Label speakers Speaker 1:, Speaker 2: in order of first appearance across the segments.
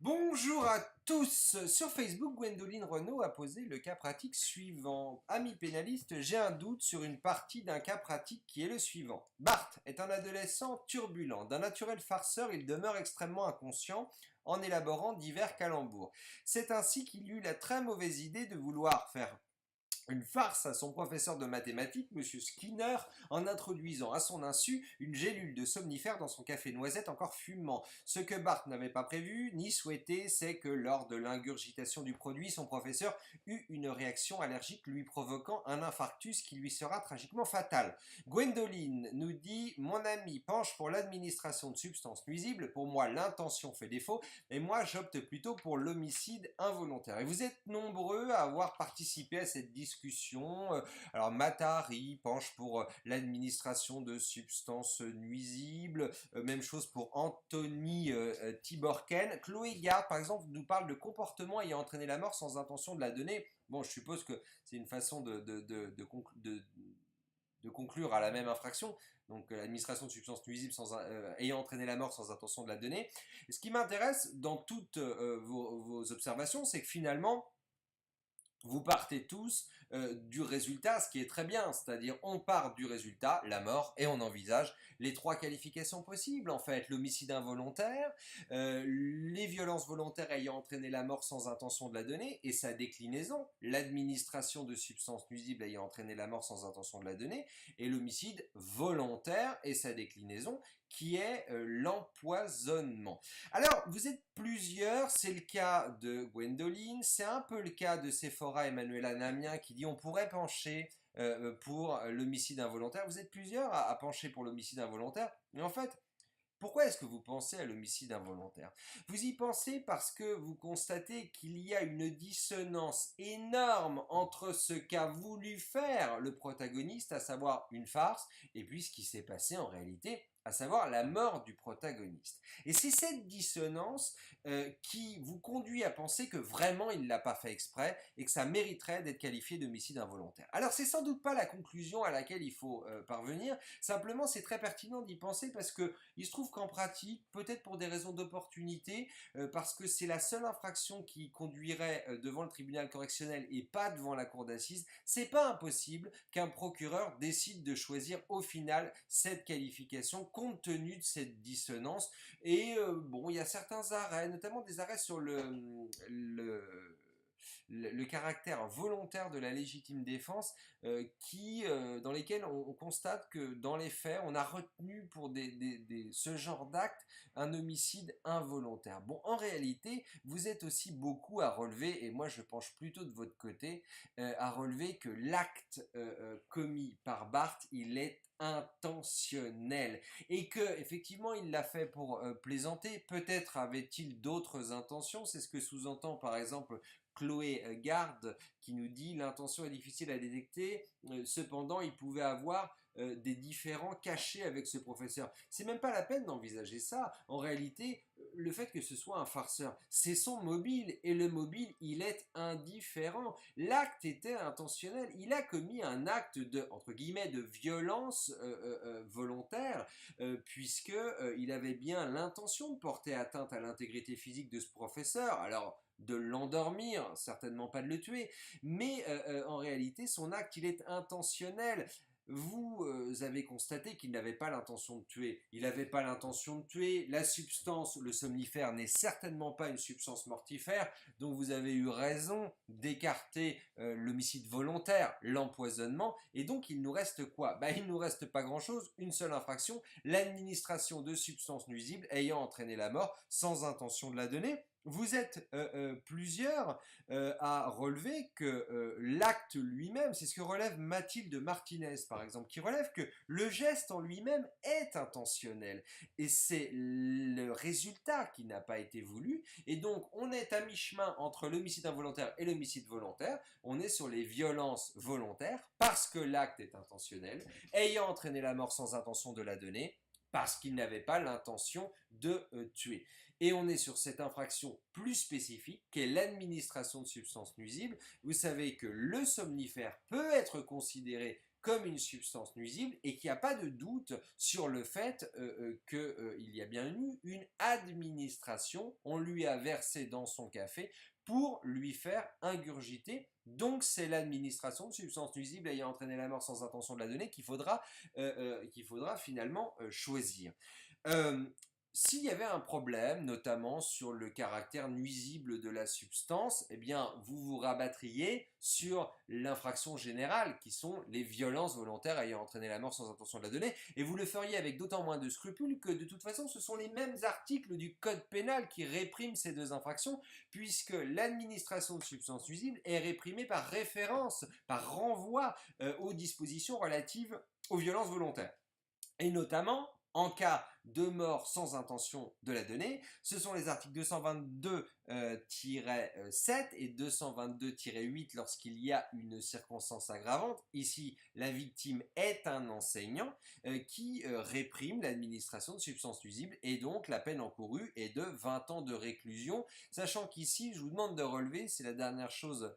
Speaker 1: Bonjour à tous. Sur Facebook, Gwendoline Renaud a posé le cas pratique suivant. Ami pénaliste, j'ai un doute sur une partie d'un cas pratique qui est le suivant. Bart est un adolescent turbulent. D'un naturel farceur, il demeure extrêmement inconscient en élaborant divers calembours. C'est ainsi qu'il eut la très mauvaise idée de vouloir faire une farce à son professeur de mathématiques, Monsieur Skinner, en introduisant à son insu une gélule de somnifère dans son café noisette encore fumant. Ce que Bart n'avait pas prévu ni souhaité, c'est que lors de l'ingurgitation du produit, son professeur eut une réaction allergique lui provoquant un infarctus qui lui sera tragiquement fatal. Gwendoline nous dit « Mon ami penche pour l'administration de substances nuisibles, pour moi l'intention fait défaut, et moi j'opte plutôt pour l'homicide involontaire. » Et vous êtes nombreux à avoir participé à cette discussion. Alors Matari penche pour l'administration de substances nuisibles, même chose pour Anthony Tiborken. Chloé Gard, par exemple, nous parle de comportement ayant entraîné la mort sans intention de la donner. Bon, je suppose que c'est une façon de conclure à la même infraction, donc l'administration de substances nuisibles ayant entraîné la mort sans intention de la donner. Et ce qui m'intéresse dans toutes vos observations, c'est que finalement, vous partez tous du résultat, ce qui est très bien, c'est-à-dire on part du résultat, la mort, et on envisage les trois qualifications possibles, en fait, l'homicide involontaire, les violences volontaires ayant entraîné la mort sans intention de la donner, et sa déclinaison, l'administration de substances nuisibles ayant entraîné la mort sans intention de la donner, et l'homicide volontaire et sa déclinaison, qui est l'empoisonnement. Alors, vous êtes plusieurs, c'est le cas de Gwendoline, c'est un peu le cas de Sephora Emmanuela Namien qui dit on pourrait pencher pour l'homicide involontaire. Vous êtes plusieurs à pencher pour l'homicide involontaire, mais en fait, pourquoi est-ce que vous pensez à l'homicide involontaire? Vous y pensez parce que vous constatez qu'il y a une dissonance énorme entre ce qu'a voulu faire le protagoniste, à savoir une farce, et puis ce qui s'est passé en réalité, à savoir la mort du protagoniste. Et c'est cette dissonance qui vous conduit à penser que vraiment il ne l'a pas fait exprès et que ça mériterait d'être qualifié d'homicide involontaire. Alors c'est sans doute pas la conclusion à laquelle il faut parvenir, simplement c'est très pertinent d'y penser parce que il se trouve qu'en pratique, peut-être pour des raisons d'opportunité, parce que c'est la seule infraction qui conduirait devant le tribunal correctionnel et pas devant la cour d'assises, c'est pas impossible qu'un procureur décide de choisir au final cette qualification compte tenu de cette dissonance. Et bon, il y a certains arrêts, notamment des arrêts sur le caractère volontaire de la légitime défense dans lesquels on constate que dans les faits, on a retenu pour ce genre d'acte un homicide involontaire. Bon, en réalité, vous êtes aussi beaucoup à relever, et moi je penche plutôt de votre côté, à relever que l'acte commis par Bart, il est intentionnel et que effectivement il l'a fait pour plaisanter. Peut-être avait-il d'autres intentions, c'est ce que sous-entend par exemple Chloé Garde qui nous dit l'intention est difficile à détecter, cependant il pouvait avoir des différends cachés avec ce professeur. C'est même pas la peine d'envisager ça. En réalité, le fait que ce soit un farceur, c'est son mobile et le mobile, il est indifférent. L'acte était intentionnel. Il a commis un acte de, entre guillemets, de violence volontaire puisque il avait bien l'intention de porter atteinte à l'intégrité physique de ce professeur. Alors, de l'endormir, certainement pas de le tuer, mais en réalité, son acte, il est intentionnel. Vous avez constaté qu'il n'avait pas l'intention de tuer. Il n'avait pas l'intention de tuer. La substance, le somnifère, n'est certainement pas une substance mortifère. Donc vous avez eu raison d'écarter l'homicide volontaire, l'empoisonnement. Et donc il nous reste quoi? Il nous reste pas grand-chose. Une seule infraction, l'administration de substances nuisibles ayant entraîné la mort sans intention de la donner. Vous êtes plusieurs à relever que l'acte lui-même, c'est ce que relève Mathilde Martinez par exemple, qui relève que le geste en lui-même est intentionnel et c'est le résultat qui n'a pas été voulu et donc on est à mi-chemin entre l'homicide involontaire et l'homicide volontaire, on est sur les violences volontaires parce que l'acte est intentionnel, ayant entraîné la mort sans intention de la donner, parce qu'il n'avait pas l'intention de tuer. Et on est sur cette infraction plus spécifique qu'est l'administration de substances nuisibles. Vous savez que le somnifère peut être considéré comme une substance nuisible et qu'il n'y a pas de doute sur le fait qu'il y a bien eu une administration, on lui a versé dans son café pour lui faire ingurgiter. Donc c'est l'administration de substances nuisibles ayant entraîné la mort sans intention de la donner qu'il faudra finalement choisir. Euh, S'il y avait un problème, notamment sur le caractère nuisible de la substance, eh bien, vous vous rabattriez sur l'infraction générale, qui sont les violences volontaires ayant entraîné la mort sans intention de la donner, et vous le feriez avec d'autant moins de scrupules que, de toute façon, ce sont les mêmes articles du Code pénal qui répriment ces deux infractions, puisque l'administration de substances nuisibles est réprimée par référence, par renvoi aux dispositions relatives aux violences volontaires. Et notamment, en cas de mort sans intention de la donner, ce sont les articles 222-7 et 222-8 lorsqu'il y a une circonstance aggravante. Ici, la victime est un enseignant qui réprime l'administration de substances nuisibles et donc la peine encourue est de 20 ans de réclusion, sachant qu'ici, je vous demande de relever, c'est la dernière chose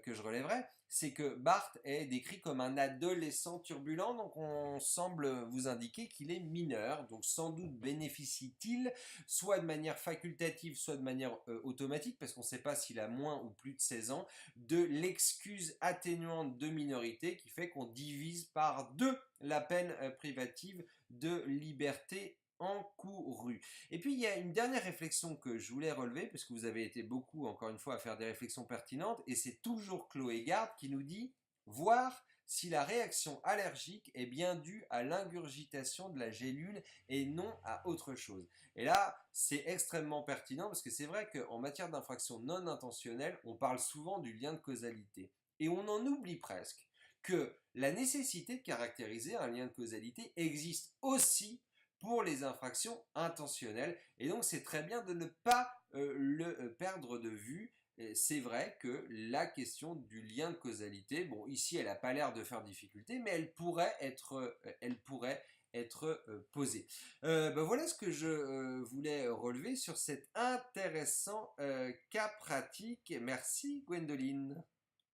Speaker 1: que je relèverai, c'est que Bart est décrit comme un adolescent turbulent, donc on semble vous indiquer qu'il est mineur, donc sans doute bénéficie-t-il, soit de manière facultative, soit de manière automatique, parce qu'on ne sait pas s'il a moins ou plus de 16 ans, de l'excuse atténuante de minorité qui fait qu'on divise par 2 la peine privative de liberté encouru. Et puis il y a une dernière réflexion que je voulais relever, parce que vous avez été beaucoup, encore une fois, à faire des réflexions pertinentes, et c'est toujours Chloé Garde qui nous dit « Voir si la réaction allergique est bien due à l'ingurgitation de la gélule et non à autre chose. » Et là, c'est extrêmement pertinent, parce que c'est vrai qu'en matière d'infraction non intentionnelle, on parle souvent du lien de causalité. Et on en oublie presque que la nécessité de caractériser un lien de causalité existe aussi pour les infractions intentionnelles. Et donc c'est très bien de ne pas le perdre de vue. C'est vrai que la question du lien de causalité, bon ici elle n'a pas l'air de faire difficulté, mais elle pourrait être posée. Ben voilà ce que je voulais relever sur cet intéressant cas pratique. Merci Gwendoline.